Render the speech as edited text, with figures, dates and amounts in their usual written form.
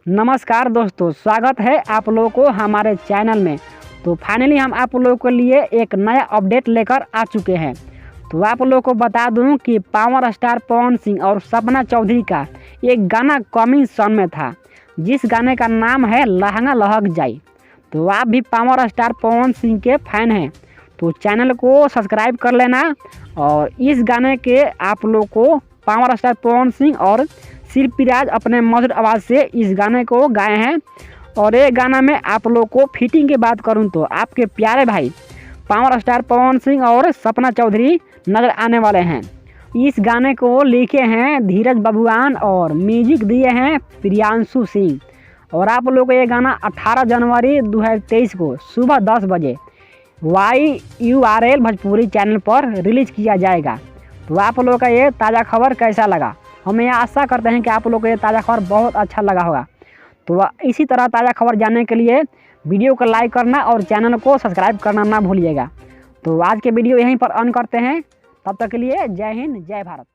नमस्कार दोस्तों, स्वागत है आप लोगों को हमारे चैनल में। तो फाइनली हम आप लोगों के लिए एक नया अपडेट लेकर आ चुके हैं। तो आप लोगों को बता दूं कि पावर स्टार पवन सिंह और सपना चौधरी का एक गाना कमिंग सॉन्ग में था, जिस गाने का नाम है लहंगा लहक जाई। तो आप भी पावर स्टार पवन सिंह के फैन हैं तो चैनल को सब्सक्राइब कर लेना। और इस गाने के आप लोग को पावर स्टार पवन सिंह और शिल्पीराज अपने मधुर आवाज़ से इस गाने को गाए हैं। और ये गाना में आप लोग को फिटिंग की बात करूं तो आपके प्यारे भाई पावर स्टार पवन सिंह और सपना चौधरी नजर आने वाले हैं। इस गाने को लिखे हैं धीरज बबुआन और म्यूजिक दिए हैं प्रियांशु सिंह। और आप लोग को ये गाना 18 जनवरी 2023 को सुबह 10 बजे YURL भोजपुरी चैनल पर रिलीज़ किया जाएगा। तो आप लोगों का ये ताज़ा खबर कैसा लगा? हमें आशा करते हैं कि आप लोगों को ये ताज़ा खबर बहुत अच्छा लगा होगा। तो इसी तरह ताज़ा खबर जानने के लिए वीडियो को लाइक करना और चैनल को सब्सक्राइब करना ना भूलिएगा। तो आज के वीडियो यहीं पर ऑन करते हैं। तब तक के लिए जय हिंद, जय भारत।